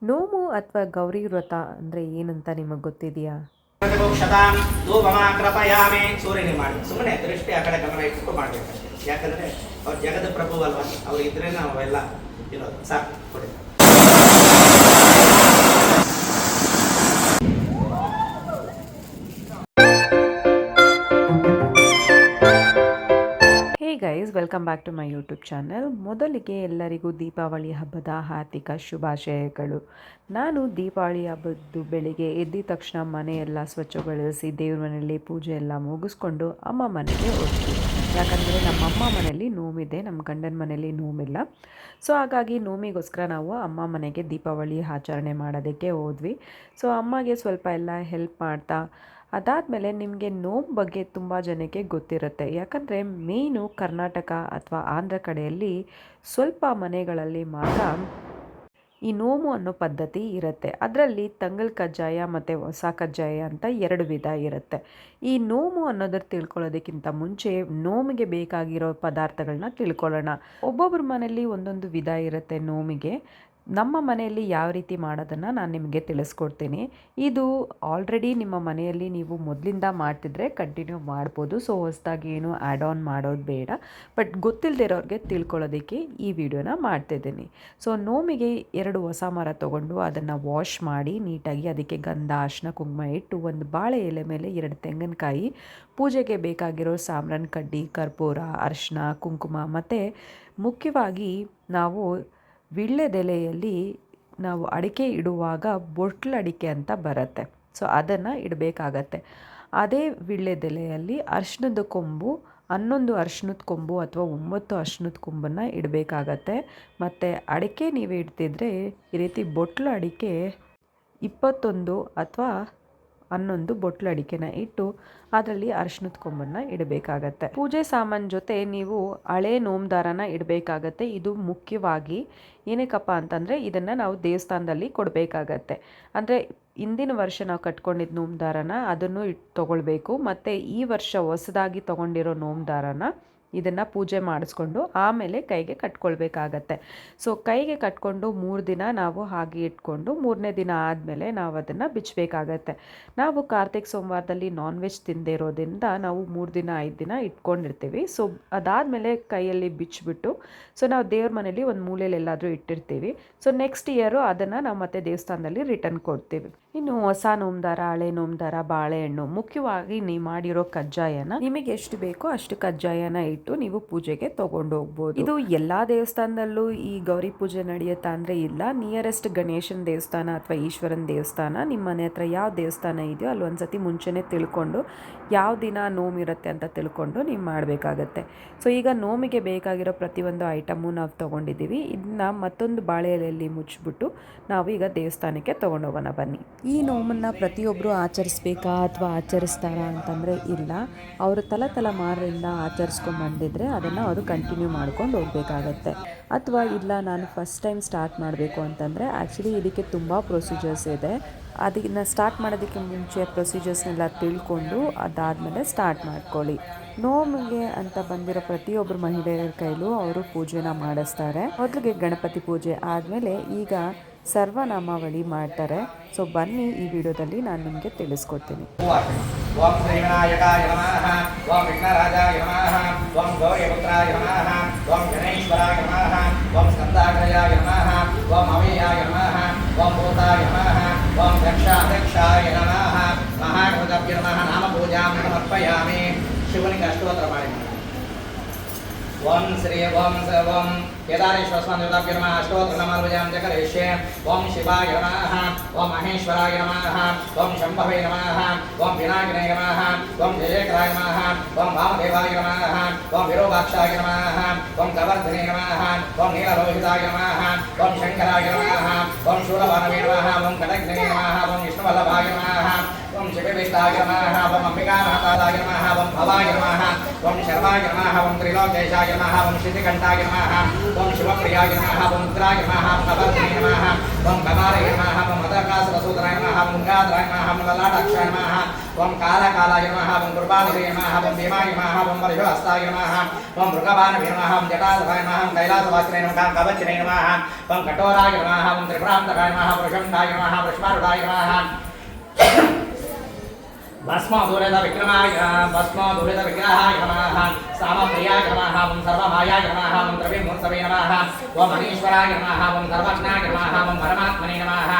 ನೋಮು ಅಥವಾ ಗೌರಿ ವ್ರತ ಅಂದರೆ ಏನಂತ ನಿಮಗೆ ಗೊತ್ತಿದೆಯಾ? ಪ್ರತಿಪಕ್ಷತಾಂ ಧೂಪಮಾಕ್ರಪಯಾಮಿ ಸೂರ್ಯನಿಗೆ ಮಾಡಿ ಸುಮ್ಮನೆ ದೃಷ್ಟಿ ಆ ಕಡೆ ಗಮನ ಇಟ್ಟು ಮಾಡಬೇಕಷ್ಟೇ. ಯಾಕಂದರೆ ಅವ್ರು ಜಗದ ಪ್ರಭು ಅಲ್ವಾ, ಅವ್ರು ಇದ್ರೆ ನಾವೆಲ್ಲ ಇರೋದು ಸಾಕು ಕೊಡಿ. Hey guys, welcome back to my YouTube channel. ಮೊದಲಿಗೆ ಎಲ್ಲರಿಗೂ ದೀಪಾವಳಿ ಹಬ್ಬದ ಹಾರ್ದಿಕ ಶುಭಾಶಯಗಳು. ನಾನು ದೀಪಾವಳಿ ಹಬ್ಬದ್ದು ಬೆಳಿಗ್ಗೆ ಎದ್ದ ತಕ್ಷಣ ಮನೆಯೆಲ್ಲ ಸ್ವಚ್ಛಗೊಳಿಸಿ ದೇವ್ರ ಮನೆಯಲ್ಲಿ ಪೂಜೆ ಎಲ್ಲ ಮುಗಿಸ್ಕೊಂಡು ಅಮ್ಮ ಮನೆಗೆ ಹೋಗ್ತೀವಿ. ಯಾಕಂದರೆ ನಮ್ಮಮ್ಮ ಮನೆಯಲ್ಲಿ ನೋವಿದೆ, ನಮ್ಮ ಗಂಡನ ಮನೆಯಲ್ಲಿ ನೋವಿಲ್ಲ. ಸೊ ಹಾಗಾಗಿ ನೋವಿಗೋಸ್ಕರ ನಾವು ಅಮ್ಮ ಮನೆಗೆ ದೀಪಾವಳಿ ಆಚರಣೆ ಮಾಡೋದಕ್ಕೆ ಹೋದ್ವಿ. ಸೊ ಅಮ್ಮಗೆ ಸ್ವಲ್ಪ ಎಲ್ಲ ಹೆಲ್ಪ್ ಮಾಡ್ತಾ ಅದಾದಮೇಲೆ ನಿಮಗೆ ನೋವು ಬಗ್ಗೆ ತುಂಬ ಜನಕ್ಕೆ ಗೊತ್ತಿರುತ್ತೆ. ಯಾಕಂದರೆ ಮೇಯ್ನು ಕರ್ನಾಟಕ ಅಥವಾ ಆಂಧ್ರ ಕಡೆಯಲ್ಲಿ ಸ್ವಲ್ಪ ಮನೆಗಳಲ್ಲಿ ಮಾತ್ರ ಈ ನೋಮು ಅನ್ನೋ ಪದ್ಧತಿ ಇರುತ್ತೆ. ಅದರಲ್ಲಿ ತಂಗಲ್ ಕಜ್ಜಾಯ ಮತ್ತು ಹೊಸ ಕಜ್ಜಾಯ ಅಂತ 2 ವಿಧ ಇರುತ್ತೆ. ಈ ನೋಮು ಅನ್ನೋದ್ರ ತಿಳ್ಕೊಳ್ಳೋದಕ್ಕಿಂತ ಮುಂಚೆ ನೋಮಿಗೆ ಬೇಕಾಗಿರೋ ಪದಾರ್ಥಗಳನ್ನ ತಿಳ್ಕೊಳ್ಳೋಣ. ಒಬ್ಬೊಬ್ಬರ ಮನೆಯಲ್ಲಿ ಒಂದೊಂದು ವಿಧ ಇರುತ್ತೆ ನೋಮಿಗೆ. ನಮ್ಮ ಮನೆಯಲ್ಲಿ ಯಾವ ರೀತಿ ಮಾಡೋದನ್ನು ನಾನು ನಿಮಗೆ ತಿಳಿಸ್ಕೊಡ್ತೀನಿ. ಇದು ಆಲ್ರೆಡಿ ನಿಮ್ಮ ಮನೆಯಲ್ಲಿ ನೀವು ಮೊದಲಿಂದ ಮಾಡ್ತಿದ್ರೆ ಕಂಟಿನ್ಯೂ ಮಾಡ್ಬೋದು. ಸೊ ಹೊಸದಾಗಿ ಏನು ಆ್ಯಡ್ ಆನ್ ಮಾಡೋದು ಬೇಡ. ಬಟ್ ಗೊತ್ತಿಲ್ಲದಿರೋರಿಗೆ ತಿಳ್ಕೊಳ್ಳೋದಕ್ಕೆ ಈ ವಿಡಿಯೋನ ಮಾಡ್ತಿದ್ದೀನಿ. ಸೊ ನೋಮಿಗೆ 2 ಹೊಸ ಮರ ತೊಗೊಂಡು ಅದನ್ನು ವಾಶ್ ಮಾಡಿ ನೀಟಾಗಿ ಅದಕ್ಕೆ ಗಂಧ, ಅರಿಶಿನ, ಕುಂಕುಮ ಇಟ್ಟು ಒಂದು ಬಾಳೆ ಎಲೆ ಮೇಲೆ 2 ತೆಂಗಿನಕಾಯಿ, ಪೂಜೆಗೆ ಬೇಕಾಗಿರೋ ಸಾಂಬ್ರಾಣಿ ಕಡ್ಡಿ, ಕರ್ಪೂರ, ಅರಿಶಿನ, ಕುಂಕುಮ ಮತ್ತು ಮುಖ್ಯವಾಗಿ ನಾವು ವೀಳ್ಯದೆಲೆಯಲ್ಲಿ ನಾವು ಅಡಿಕೆ ಇಡುವಾಗ ಬೊಟ್ಲು ಅಡಿಕೆ ಅಂತ ಬರುತ್ತೆ. ಸೊ ಅದನ್ನು ಇಡಬೇಕಾಗತ್ತೆ. ಅದೇ ವೀಳ್ಯದೆಲೆಯಲ್ಲಿ ಅರಿಶಿನದ ಕೊಂಬು 11 ಅರಿಶಿನದ ಕೊಂಬು ಅಥವಾ 9 ಅರಿಶಿನದ ಕೊಂಬನ್ನು ಇಡಬೇಕಾಗತ್ತೆ. ಮತ್ತು ಅಡಿಕೆ ನೀವು ಇಡ್ತಿದ್ರೆ ಈ ರೀತಿ ಬೊಟ್ಲು ಅಡಿಕೆ 21 ಅಥವಾ 11 ಬೊಟ್ಲು ಅಡಿಕೆನ ಇಟ್ಟು ಅದರಲ್ಲಿ ಅರಿಶಿನದ ಕೊಂಬನ್ನು ಇಡಬೇಕಾಗತ್ತೆ. ಪೂಜೆ ಸಾಮಾನು ಜೊತೆ ನೀವು ಹಳೆ ನೋಮ್ದಾರನ ಇಡಬೇಕಾಗತ್ತೆ. ಇದು ಮುಖ್ಯವಾಗಿ ಏನಕ್ಕಪ್ಪ ಅಂತಂದರೆ ಇದನ್ನು ನಾವು ದೇವಸ್ಥಾನದಲ್ಲಿ ಕೊಡಬೇಕಾಗತ್ತೆ. ಅಂದರೆ ಹಿಂದಿನ ವರ್ಷ ನಾವು ಕಟ್ಕೊಂಡಿದ್ದ ನೋಮ್ದಾರನ ಅದನ್ನು ತೊಗೊಳ್ಬೇಕು. ಮತ್ತು ಈ ವರ್ಷ ಹೊಸದಾಗಿ ತೊಗೊಂಡಿರೋ ನೋಮ್ದಾರನ ಇದನ್ನು ಪೂಜೆ ಮಾಡಿಸ್ಕೊಂಡು ಆಮೇಲೆ ಕೈಗೆ ಕಟ್ಕೊಳ್ಬೇಕಾಗತ್ತೆ. ಸೊ ಕೈಗೆ ಕಟ್ಕೊಂಡು 3 ದಿನ ನಾವು ಹಾಗೆ ಇಟ್ಕೊಂಡು 3ನೇ ದಿನ ಆದಮೇಲೆ ನಾವು ಅದನ್ನು ಬಿಚ್ಚಬೇಕಾಗತ್ತೆ. ನಾವು ಕಾರ್ತಿಕ್ ಸೋಮವಾರದಲ್ಲಿ ನಾನ್ ವೆಜ್ ತಿಂದೇ ಇರೋದ್ರಿಂದ ನಾವು 3 ದಿನ 5 ದಿನ ಇಟ್ಕೊಂಡಿರ್ತೀವಿ. ಸೊ ಅದಾದಮೇಲೆ ಕೈಯಲ್ಲಿ ಬಿಚ್ಚಿಬಿಟ್ಟು ಸೊ ನಾವು ದೇವ್ರ ಮನೇಲಿ ಒಂದು ಮೂಲೆಯಲ್ಲಿ ಎಲ್ಲಾದರೂ ಇಟ್ಟಿರ್ತೀವಿ. ಸೊ ನೆಕ್ಸ್ಟ್ ಇಯರು ಅದನ್ನು ನಾವು ಮತ್ತೆ ದೇವಸ್ಥಾನದಲ್ಲಿ ರಿಟರ್ನ್ ಕೊಡ್ತೀವಿ. ಇನ್ನು ಹೊಸ ನೋಮ್ದಾರ, ಹಳೆ ನೋಮ್ದಾರ, ಬಾಳೆಹಣ್ಣು, ಮುಖ್ಯವಾಗಿ ನೀವು ಮಾಡಿರೋ ಕಜ್ಜಾಯನ ನಿಮಗೆ ಎಷ್ಟು ಬೇಕೋ ಅಷ್ಟು ಕಜ್ಜಾಯನ ಇಟ್ಟು ನೀವು ಪೂಜೆಗೆ ತಗೊಂಡು ಹೋಗ್ಬೋದು. ಇದು ಎಲ್ಲ ದೇವಸ್ಥಾನದಲ್ಲೂ ಈ ಗೌರಿ ಪೂಜೆ ನಡೆಯುತ್ತಾ ಅಂದರೆ ಇಲ್ಲ. ನಿಯರೆಸ್ಟ್ ಗಣೇಶನ ದೇವಸ್ಥಾನ ಅಥವಾ ಈಶ್ವರನ ದೇವಸ್ಥಾನ ನಿಮ್ಮ ಮನೆ ಹತ್ರ ಯಾವ ದೇವಸ್ಥಾನ ಇದೆಯೋ ಅಲ್ಲಿ ಒಂದ್ಸತಿ ಮುಂಚೆನೇ ತಿಳ್ಕೊಂಡು ಯಾವ ದಿನ ನೋಮಿರುತ್ತೆ ಅಂತ ತಿಳ್ಕೊಂಡು ನೀವು ಮಾಡಬೇಕಾಗತ್ತೆ. ಸೊ ಈಗ ನೋಮಿಗೆ ಬೇಕಾಗಿರೋ ಪ್ರತಿಯೊಂದು ಐಟಮು ನಾವು ತೊಗೊಂಡಿದ್ದೀವಿ. ಇದನ್ನ ಮತ್ತೊಂದು ಬಾಳೆ ಎಲೆಯಲ್ಲಿ ಮುಚ್ಚಿಬಿಟ್ಟು ನಾವು ಈಗ ದೇವಸ್ಥಾನಕ್ಕೆ ತೊಗೊಂಡೋಗೋಣ ಬನ್ನಿ. ಈ ನೋಮನ್ನು ಪ್ರತಿಯೊಬ್ಬರು ಆಚರಿಸ್ಬೇಕಾ ಅಥವಾ ಆಚರಿಸ್ತಾರಾ ಅಂತಂದರೆ ಇಲ್ಲ. ಅವರು ತಲೆಮಾರಿಂದ ಆಚರಿಸ್ಕೊಂಡು ಬಂದಿದ್ರೆ ಅದನ್ನು ಅವರು ಕಂಟಿನ್ಯೂ ಮಾಡ್ಕೊಂಡು ಹೋಗಬೇಕಾಗತ್ತೆ. ಅಥವಾ ಇಲ್ಲ ನಾನು ಫಸ್ಟ್ ಟೈಮ್ ಸ್ಟಾರ್ಟ್ ಮಾಡಬೇಕು ಅಂತಂದರೆ ಆ್ಯಕ್ಚುಲಿ ಇದಕ್ಕೆ ತುಂಬ ಪ್ರೊಸೀಜರ್ಸ್ ಇದೆ. ಅದನ್ನು ಸ್ಟಾರ್ಟ್ ಮಾಡೋದಕ್ಕೆ ಮುಂಚೆ ಪ್ರೊಸೀಜರ್ಸ್ನೆಲ್ಲ ತಿಳ್ಕೊಂಡು ಅದಾದಮೇಲೆ ಸ್ಟಾರ್ಟ್ ಮಾಡ್ಕೊಳ್ಳಿ. ನೋಮಿಗೆ ಅಂತ ಬಂದಿರೋ ಪ್ರತಿಯೊಬ್ಬರು ಮಹಿಳೆಯರ ಕೈಲೂ ಅವರು ಪೂಜೆನ ಮಾಡಿಸ್ತಾರೆ. ಮೊದಲಿಗೆ ಗಣಪತಿ ಪೂಜೆ ಆದಮೇಲೆ ಈಗ ಸರ್ವನಾಮಾವಳಿ ಮಾಡ್ತಾರೆ. ಸೊ ಬನ್ನಿ ಈ ವಿಡಿಯೋದಲ್ಲಿ ನಾನು ನಿಮಗೆ ತಿಳಿಸ್ಕೊಡ್ತೀನಿ. ಓಂ ಶ್ರೀ ವಿನಾಯಕಾಯ ನಮಃ, ಓಂ ವಿಘ್ನರಾಜಾಯ ನಮಃ, ಓಂ ಗೌರಿಪುತ್ರಾಯ ನಮಃ, ಓಂ ಗಣೇಶ್ವರಾಯ ನಮಃ, ಓಂ ಸ್ಕಂದಾಗ್ರಯಾಯ ನಮಃ, ಓಂ ಅವೇಯಾಯ ನಮಃ, ಓಂ ಭೂತಾಯ ನಮಃ, ಓಂ ದಕ್ಷಾಯ ನಮಃ, ಮಹಾಗಣಪತಿಗೆ ನಮಃ. ನಾಮ ಪೂಜಾಂ ಸಮರ್ಪಯಾಮಿ. ಶಿವನಿಗೆ ಅಷ್ಟೋತ್ತರ ಮಾಡಿ. ಓಂ ಶ್ರೀ ಓಂ ಓಂ ಕೇದಾರೇಶ್ವರ ಸ್ವಾಮಿ ದೇವತಾಭ್ಯೋ ನಮಃ. ಅಷ್ಟೋತ್ತರ ನಮಃ ಜಗರೇಶೇ. ಓಂ ಶಿವಾಯ ನಮಃ, ಓಂ ಮಹೇಶ್ವರಾಯ ನಮಃ, ಓಂ ಶಂಭವೇ ನಮಃ, ಓಂ ವಿನಾಯಕನೇ ನಮಃ, ಓಂ ಜಯಕರಾಯ ನಮಃ, ಓಂ ವಾಮದೇವಾಯ ನಮಃ, ಓಂ ವಿರೂಪಾಕ್ಷಾಯ ನಮಃ, ಓಂ ಕವರ್ಧನೇ ನಮಃ, ಓಂ ನೀಲಲೋಹಿತಾಯ ನಮಃ, ಓಂ ಶಂಕರಾಯ ನಮಃ, ಓಂ ಶೂಲವಾನವೇ ನಮಃ, ಓಂ ಕಟಗ್ನೇ ನಮಃ, ಓಂ ವಿಷ್ಣುವಲ್ಲಭಾಯ ನಮಃ, ಓಂ ಶಿವವೇಷ್ಟಾಯ ನಮಃ, ಓಂ ಅಂಬಿಕಾನಾಥಾಯ ನಮಃ, ಓಂ ಭವಾಯ ನಮಃ, ಓಂ ಶರ್ವಾಯ ನಮಃ, ಓಂ ತ್ರಿಲೋಕೇಶಾಯ ನಮಃ, ಓಂ ಶಿತಿಕಂಠಾಯ ನಮಃ, ಓಂ ಶಿವಪ್ರಿಯಾಯ ನಮಃ, ಓಂ ರುದ್ರಾಯ ನಮಃ, ಓಂ ಕವರ್ಧನೇ ನಮಃ, ಓಂ ಕಮಾರಯ ನಮಃ, ಓಂ ಮದಕಾಸುರಸೂದರಾಯ ನಮಃ, ಓಂ ಗಂಗಾಧರಾಯ ನಮಃ, ಓಂ ಲಲಾಟಾಕ್ಷಾಯ ನಮಃ, ओम कालाकालाय नमः ओम कृपालये नमः ओम भीमाय नमः ओम वरदहस्ताय नमः ओम मृगवाहनाय नमः ओम जटाधराय नमः ओम कैलासवासिने नमः ओम कवचने नमः ओम कठोराय नमः ओम त्रिपुरान्तकाय नमः वृषभाय नमः वृषभारूढाय नमः भस्मोदूरित विक्रमाय भस्मोदूरित विग्रहाय नमः सामप्रियाय नमः ओम सर्वमायाय नमः ओम द्रव्यमूर्तवे नमः ओम अनीश्वराय नमः ओम सर्वज्ञाय नमः ओम परमात्मने नमः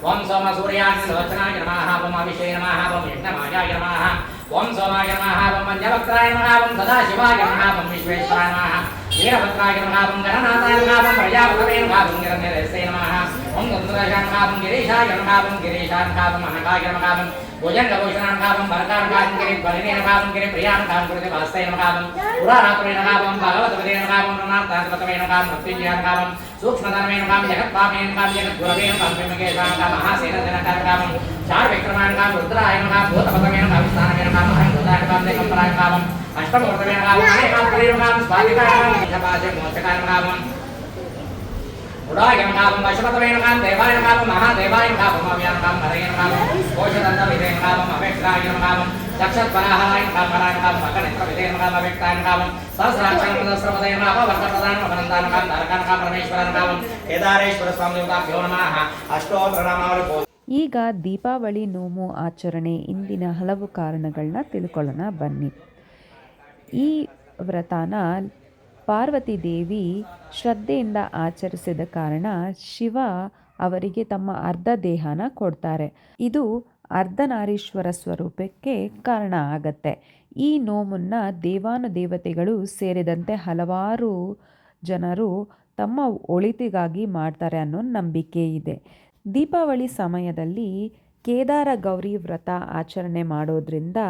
ओम सोमसूर्याग्निलोचनाय नमः ओम अभिषे नमः ओम यज्ञमायाय नमः ओम सोमाय नमः ओम मञ्जवक्त्राय नमः ओम सदाशिवाय नमः ओम विश्वेश्वराय नमः वीरभद्राय नमः ओम गणनाथाय नमः ओम प्रजापतये नमः ओम गिरिधरे नमः ओम गन्धराय नमः ओम गिरीशाय नमः ओम गिरीशाय नमः ओम अनकाय नमः ओम भुजङ्गभूषणाय नमः ओम वरदाय नमः ओम गिरिध्वनिने नमः ओम गिरिप्रियाय नमः ओम गुरुदेवास्ते नमः ओम पुराणात्मने नमः ओम भगवतपदे नमः ओम नमार्तात्मतमे नमः ओम मृत्युञ्जयाय नमः ओम सूक्ष्मधर्मे नमः ओम जगत्पापे नमः ओम जगद्गुरवे नमः ओम ब्रह्मकेशाय नमः महासेनजनकाय नमः ओम चारुविक्रमाय नमः ओम रुद्राय नमः भूतपतमे नमः ओम स्थानमे नमः ओम अहंभूताय नमः ओम दिगम्बराय नमः ओम अष्टमूर्तवे नमः ओम अनेकात्मने नमः ओम स्वादिकाय नमः ओम निजपाचे मोचकाय नमः ओम उडाय नमः ओम वशपतवे नमः ओम देवाय नमः ओम महादेवाय नमः ओम अव्याय नमः ओम हरये नमः ओम कोशदन्तविदे नमः ओम अवेक्षाय नमः ओम चक्षत्पराहाय नमः पराय नमः ओम मकनेत्रविदे नमः ओम अवेक्षाय नमः ओम सहस्राक्षरपदस्रवदे नमः ओम वर्तप्रदाय नमः अनन्ताय नमः ओम तारकाय नमः परमेश्वराय नमः ओम केदारेश्वर स्वामी देवताभ्यो नमः अष्टोत्तरनामावली ಈಗ ದೀಪಾವಳಿ ನೋಮು ಆಚರಣೆ ಇಂದಿನ ಹಲವು ಕಾರಣಗಳನ್ನ ತಿಳ್ಕೊಳ್ಳೋಣ ಬನ್ನಿ. ಈ ವ್ರತನ ಪಾರ್ವತಿ ದೇವಿ ಶ್ರದ್ಧೆಯಿಂದ ಆಚರಿಸಿದ ಕಾರಣ ಶಿವ ಅವರಿಗೆ ತಮ್ಮ ಅರ್ಧ ದೇಹನ ಕೊಡ್ತಾರೆ. ಇದು ಅರ್ಧನಾರೀಶ್ವರ ಸ್ವರೂಪಕ್ಕೆ ಕಾರಣ ಆಗತ್ತೆ. ಈ ನೋಮನ್ನು ದೇವಾನುದೇವತೆಗಳು ಸೇರಿದಂತೆ ಹಲವಾರು ಜನರು ತಮ್ಮ ಒಳಿತಿಗಾಗಿ ಮಾಡ್ತಾರೆ ಅನ್ನೋ ನಂಬಿಕೆ ಇದೆ. ದೀಪಾವಳಿ ಸಮಯದಲ್ಲಿ ಕೇದಾರ ಗೌರಿ ವ್ರತ ಆಚರಣೆ ಮಾಡೋದ್ರಿಂದ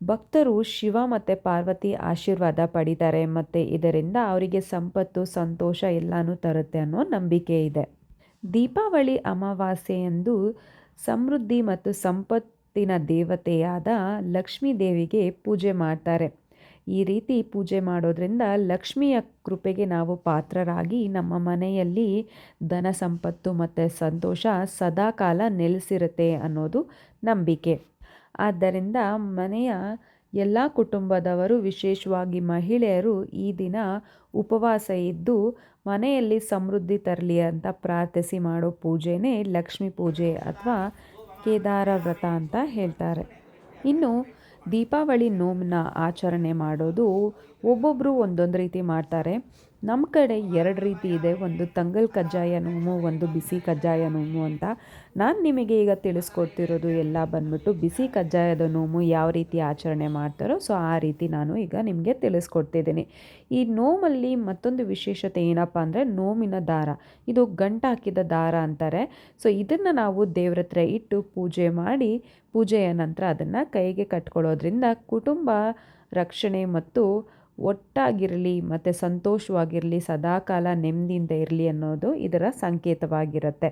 ಭಕ್ತರು ಶಿವ ಮತ್ತು ಪಾರ್ವತಿ ಆಶೀರ್ವಾದ ಪಡಿತಾರೆ ಮತ್ತು ಇದರಿಂದ ಅವರಿಗೆ ಸಂಪತ್ತು ಸಂತೋಷ ಎಲ್ಲನೂ ತರುತ್ತೆ ಅನ್ನೋ ನಂಬಿಕೆ ಇದೆ. ದೀಪಾವಳಿ ಅಮಾವಾಸ್ಯೆಯಂದು ಸಮೃದ್ಧಿ ಮತ್ತು ಸಂಪತ್ತಿನ ದೇವತೆಯಾದ ಲಕ್ಷ್ಮೀ ದೇವಿಗೆ ಪೂಜೆ ಮಾಡ್ತಾರೆ. ಈ ರೀತಿ ಪೂಜೆ ಮಾಡೋದ್ರಿಂದ ಲಕ್ಷ್ಮಿಯ ಕೃಪೆಗೆ ನಾವು ಪಾತ್ರರಾಗಿ ನಮ್ಮ ಮನೆಯಲ್ಲಿ ಧನ ಸಂಪತ್ತು ಮತ್ತು ಸಂತೋಷ ಸದಾಕಾಲ ನೆಲೆಸಿರುತ್ತೆ ಅನ್ನೋದು ನಂಬಿಕೆ. ಆದ್ದರಿಂದ ಮನೆಯ ಎಲ್ಲ ಕುಟುಂಬದವರು ವಿಶೇಷವಾಗಿ ಮಹಿಳೆಯರು ಈ ದಿನ ಉಪವಾಸ ಇದ್ದು ಮನೆಯಲ್ಲಿ ಸಮೃದ್ಧಿ ತರಲಿ ಅಂತ ಪ್ರಾರ್ಥಿಸಿ ಮಾಡೋ ಪೂಜೆನೇ ಲಕ್ಷ್ಮೀ ಪೂಜೆ ಅಥವಾ ಕೇದಾರ ವ್ರತ ಅಂತ ಹೇಳ್ತಾರೆ. ಇನ್ನು ದೀಪಾವಳಿ ನೋಮನ್ನ ಆಚರಣೆ ಮಾಡೋದು ಒಬ್ಬೊಬ್ಬರು ಒಂದೊಂದು ರೀತಿ ಮಾಡ್ತಾರೆ. ನಮ್ಮ ಕಡೆ 2 ರೀತಿ ಇದೆ. ಒಂದು ತಂಗಲ್ ಕಜ್ಜಾಯ ನೋಮು, ಒಂದು ಬಿಸಿ ಕಜ್ಜಾಯ ನೋಮು ಅಂತ. ನಾನು ನಿಮಗೆ ಈಗ ತಿಳಿಸ್ಕೊಡ್ತಿರೋದು ಎಲ್ಲ ಬಂದ್ಬಿಟ್ಟು ಬಿಸಿ ಕಜ್ಜಾಯದ ನೋಮು ಯಾವ ರೀತಿ ಆಚರಣೆ ಮಾಡ್ತಾರೋ ಸೊ ಆ ರೀತಿ ನಾನು ಈಗ ನಿಮಗೆ ತಿಳಿಸ್ಕೊಡ್ತಿದ್ದೀನಿ. ಈ ನೋಮಲ್ಲಿ ಮತ್ತೊಂದು ವಿಶೇಷತೆ ಏನಪ್ಪ ಅಂದರೆ ನೋಮಿನ ದಾರ. ಇದು ಗಂಟು ಹಾಕಿದ ದಾರ ಅಂತಾರೆ. ಸೊ ಇದನ್ನು ನಾವು ದೇವ್ರ ಹತ್ರ ಇಟ್ಟು ಪೂಜೆ ಮಾಡಿ ಪೂಜೆಯ ನಂತರ ಅದನ್ನು ಕೈಗೆ ಕಟ್ಕೊಳ್ಳೋದ್ರಿಂದ ಕುಟುಂಬ ರಕ್ಷಣೆ ಮತ್ತು ಒಟ್ಟಾಗಿರಲಿ ಮತ್ತು ಸಂತೋಷವಾಗಿರಲಿ ಸದಾಕಾಲ ನೆಮ್ಮದಿಯಿಂದ ಇರಲಿ ಅನ್ನೋದು ಇದರ ಸಂಕೇತವಾಗಿರುತ್ತೆ.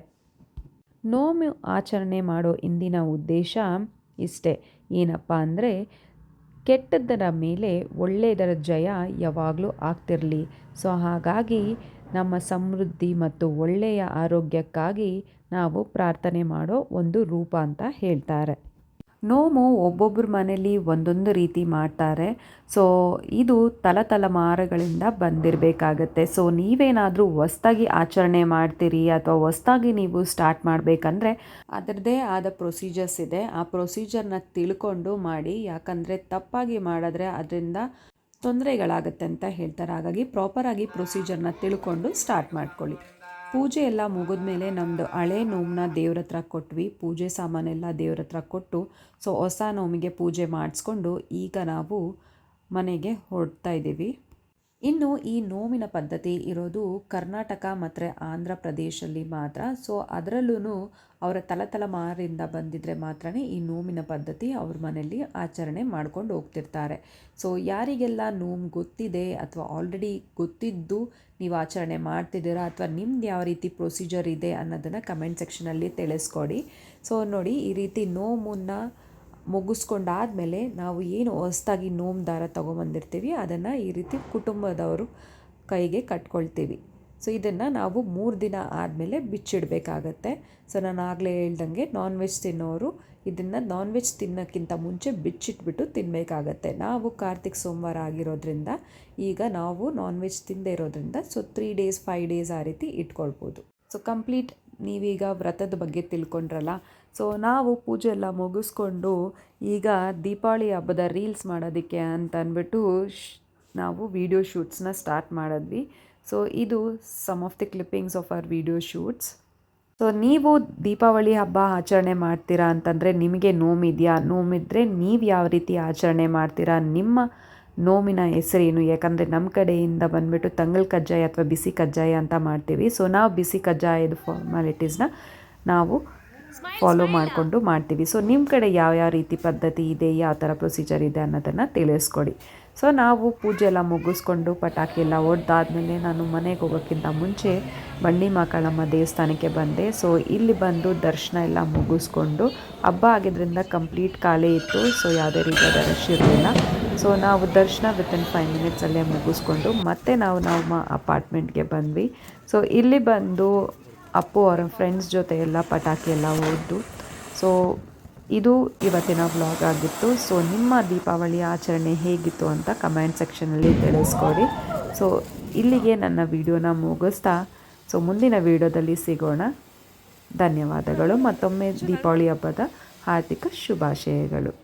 ನೋಮು ಆಚರಣೆ ಮಾಡೋ ಇಂದಿನ ಉದ್ದೇಶ ಇಷ್ಟೇ. ಏನಪ್ಪ ಅಂದರೆ ಕೆಟ್ಟದ್ದರ ಮೇಲೆ ಒಳ್ಳೆಯದರ ಜಯ ಯಾವಾಗಲೂ ಆಗ್ತಿರಲಿ. ಸೊ ಹಾಗಾಗಿ ನಮ್ಮ ಸಮೃದ್ಧಿ ಮತ್ತು ಒಳ್ಳೆಯ ಆರೋಗ್ಯಕ್ಕಾಗಿ ನಾವು ಪ್ರಾರ್ಥನೆ ಮಾಡೋ ಒಂದು ರೂಪ ಅಂತ ಹೇಳ್ತಾರೆ. ನೋಮು ಒಬ್ಬೊಬ್ಬರ ಮನೇಲಿ ಒಂದೊಂದು ರೀತಿ ಮಾಡ್ತಾರೆ. ಸೊ ಇದು ತಲೆಮಾರುಗಳಿಂದ ಬಂದಿರಬೇಕಾಗತ್ತೆ. ಸೊ ನೀವೇನಾದರೂ ಹೊಸ್ದಾಗಿ ಆಚರಣೆ ಮಾಡ್ತೀರಿ ಅಥವಾ ಹೊಸ್ದಾಗಿ ನೀವು ಸ್ಟಾರ್ಟ್ ಮಾಡಬೇಕಂದ್ರೆ ಅದರದ್ದೇ ಆದ ಪ್ರೊಸೀಜರ್ಸ್ ಇದೆ. ಆ ಪ್ರೊಸೀಜರ್ನ ತಿಳ್ಕೊಂಡು ಮಾಡಿ. ಯಾಕಂದರೆ ತಪ್ಪಾಗಿ ಮಾಡಿದ್ರೆ ಅದರಿಂದ ತೊಂದರೆಗಳಾಗುತ್ತೆ ಅಂತ ಹೇಳ್ತಾರೆ. ಹಾಗಾಗಿ ಪ್ರಾಪರಾಗಿ ಪ್ರೊಸೀಜರ್ನ ತಿಳ್ಕೊಂಡು ಸ್ಟಾರ್ಟ್ ಮಾಡ್ಕೊಳ್ಳಿ. ಪೂಜೆ ಎಲ್ಲ ಮುಗಿದ್ಮೇಲೆ ನಮ್ಮದು ಹಳೆ ನೋಮನ್ನ ದೇವ್ರ ಹತ್ರ ಕೊಟ್ವಿ. ಪೂಜೆ ಸಾಮಾನೆಲ್ಲ ದೇವ್ರ ಹತ್ರ ಕೊಟ್ಟು ಸೊ ಹೊಸ ನೋಮಿಗೆ ಪೂಜೆ ಮಾಡಿಸ್ಕೊಂಡು ಈಗ ನಾವು ಮನೆಗೆ ಹೊರಡ್ತಾ ಇದ್ದೀವಿ. ಇನ್ನು ಈ ನೋಮಿನ ಪದ್ಧತಿ ಇರೋದು ಕರ್ನಾಟಕ ಮತ್ತು ಆಂಧ್ರ ಪ್ರದೇಶಲ್ಲಿ ಮಾತ್ರ. ಸೊ ಅದರಲ್ಲೂ ಅವರ ತಲೆಮಾರಿಂದ ಬಂದಿದ್ದರೆ ಮಾತ್ರನೇ ಈ ನೋಮಿನ ಪದ್ಧತಿ ಅವ್ರ ಮನೆಯಲ್ಲಿ ಆಚರಣೆ ಮಾಡ್ಕೊಂಡು ಹೋಗ್ತಿರ್ತಾರೆ. ಸೊ ಯಾರಿಗೆಲ್ಲ ನೋಮ್ ಗೊತ್ತಿದೆ ಅಥವಾ ಆಲ್ರೆಡಿ ಗೊತ್ತಿದ್ದು ನೀವು ಆಚರಣೆ ಮಾಡ್ತಿದ್ದೀರಾ ಅಥವಾ ನಿಮ್ದು ಯಾವ ರೀತಿ ಪ್ರೊಸೀಜರ್ ಇದೆ ಅನ್ನೋದನ್ನು ಕಮೆಂಟ್ ಸೆಕ್ಷನಲ್ಲಿ ತಿಳಿಸ್ಕೊಡಿ. ಸೊ ನೋಡಿ, ಈ ರೀತಿ ನೋಮನ್ನು ಮುಗಿಸ್ಕೊಂಡಾದಮೇಲೆ ನಾವು ಏನು ಹೊಸ್ದಾಗಿ ನೋಮ್ ದಾರ ತೊಗೊಂಬಂದಿರ್ತೀವಿ ಅದನ್ನು ಈ ರೀತಿ ಕುಟುಂಬದವರು ಕೈಗೆ ಕಟ್ಕೊಳ್ತೀವಿ. ಸೊ ಇದನ್ನು ನಾವು 3 ದಿನ ಆದಮೇಲೆ ಬಿಚ್ಚಿಡಬೇಕಾಗತ್ತೆ. ಸೊ ನಾನು ಆಗಲೇ ಹೇಳ್ದಂಗೆ ನಾನ್ ವೆಜ್ ತಿನ್ನೋರು ಇದನ್ನು ನಾನ್ ವೆಜ್ ತಿನ್ನೋಕ್ಕಿಂತ ಮುಂಚೆ ಬಿಚ್ಚಿಟ್ಬಿಟ್ಟು ತಿನ್ನಬೇಕಾಗತ್ತೆ. ನಾವು ಕಾರ್ತಿಕ್ ಸೋಮವಾರ ಆಗಿರೋದ್ರಿಂದ ಈಗ ನಾವು ನಾನ್ ವೆಜ್ ತಿಂದೇ ಇರೋದ್ರಿಂದ ಸೊ 3 ಡೇಸ್ 5 ಡೇಸ್ ಆ ರೀತಿ ಇಟ್ಕೊಳ್ಬೋದು. ಸೊ ಕಂಪ್ಲೀಟ್ ನೀವೀಗ ವ್ರತದ ಬಗ್ಗೆ ತಿಳ್ಕೊಂಡ್ರಲ್ಲ. ಸೊ ನಾವು ಪೂಜೆ ಎಲ್ಲ ಮುಗಿಸ್ಕೊಂಡು ಈಗ ದೀಪಾವಳಿ ಹಬ್ಬದ ರೀಲ್ಸ್ ಮಾಡೋದಕ್ಕೆ ಅಂತ ಅಂದ್ಬಿಟ್ಟು ನಾವು ವಿಡಿಯೋ ಶೂಟ್ಸ್ನ ಸ್ಟಾರ್ಟ್ ಮಾಡಿದ್ವಿ. ಸೊ ಇದು some of the clippings of our video shoots. So ನೀವು ದೀಪಾವಳಿ ಹಬ್ಬ ಆಚರಣೆ ಮಾಡ್ತೀರಾ ಅಂತಂದರೆ ನಿಮಗೆ ನೋವಿದೆಯಾ? ನೋವಿದ್ದರೆ ನೀವು ಯಾವ ರೀತಿ ಆಚರಣೆ ಮಾಡ್ತೀರಾ? ನಿಮ್ಮ ನೋವಿನ ಹೆಸರೇನು? ಯಾಕಂದರೆ ನಮ್ಮ ಕಡೆಯಿಂದ ಬಂದುಬಿಟ್ಟು ತಂಗಲ್ ಕಜ್ಜಾಯ ಅಥವಾ ಬಿಸಿ ಕಜ್ಜಾಯ ಅಂತ ಮಾಡ್ತೀವಿ. ಸೊ ನಾವು ಬಿಸಿ ಕಜ್ಜಾಯದ ಫಾರ್ಮಾಲಿಟೀಸ್ನ ನಾವು ಫಾಲೋ ಮಾಡಿಕೊಂಡು ಮಾಡ್ತೀವಿ. ಸೊ ನಿಮ್ಮ ಕಡೆ ಯಾವ ರೀತಿ ಪದ್ಧತಿ ಇದೆ, ಯಾವ ಥರ ಪ್ರೊಸೀಜರ್ ಇದೆ ಅನ್ನೋದನ್ನು ತಿಳಿಸ್ಕೊಡಿ. ಸೊ ನಾವು ಪೂಜೆ ಎಲ್ಲ ಮುಗಿಸ್ಕೊಂಡು ಪಟಾಕಿ ಎಲ್ಲ ಹೊಡೆದಾದ್ಮೇಲೆ ನಾನು ಮನೆಗೆ ಹೋಗೋಕ್ಕಿಂತ ಮುಂಚೆ ಬಂಡಿ ಮಕ್ಕಳಮ್ಮ ದೇವಸ್ಥಾನಕ್ಕೆ ಬಂದೆ. ಸೊ ಇಲ್ಲಿ ಬಂದು ದರ್ಶನ ಎಲ್ಲ ಮುಗಿಸ್ಕೊಂಡು ಹಬ್ಬ ಆಗಿದ್ದರಿಂದ ಕಂಪ್ಲೀಟ್ ಖಾಲಿ ಇತ್ತು. ಸೊ ಯಾವುದೇ ರೀತಿಯಾದ ರಶ್ ಇರಲಿಲ್ಲ. ಸೊ ನಾವು ದರ್ಶನ ವಿತಿನ್ 5 ಮಿನಿಟ್ಸಲ್ಲೇ ಮುಗಿಸ್ಕೊಂಡು ಮತ್ತೆ ನಾವು ನಮ್ಮ ಅಪಾರ್ಟ್ಮೆಂಟ್ಗೆ ಬಂದ್ವಿ. ಸೊ ಇಲ್ಲಿ ಬಂದು ಅಪ್ಪು ಅವರ ಫ್ರೆಂಡ್ಸ್ ಜೊತೆ ಎಲ್ಲ ಪಟಾಕಿ ಎಲ್ಲ ಹೊಡೆದು. ಸೊ ಇದು ಇವತ್ತಿನ ವ್ಲಾಗ್ ಆಗಿತ್ತು. ಸೊ ನಿಮ್ಮ ದೀಪಾವಳಿ ಆಚರಣೆ ಹೇಗಿತ್ತು ಅಂತ ಕಮೆಂಟ್ ಸೆಕ್ಷನಲ್ಲಿ ತಿಳಿಸ್ಕೊಡಿ. ಸೊ ಇಲ್ಲಿಗೆ ನನ್ನ ವಿಡಿಯೋನ ಮುಗಿಸ್ತಾ ಸೊ ಮುಂದಿನ ವಿಡಿಯೋದಲ್ಲಿ ಸಿಗೋಣ. ಧನ್ಯವಾದಗಳು. ಮತ್ತೊಮ್ಮೆ ದೀಪಾವಳಿ ಹಬ್ಬದ ಹಾರ್ದಿಕ ಶುಭಾಶಯಗಳು.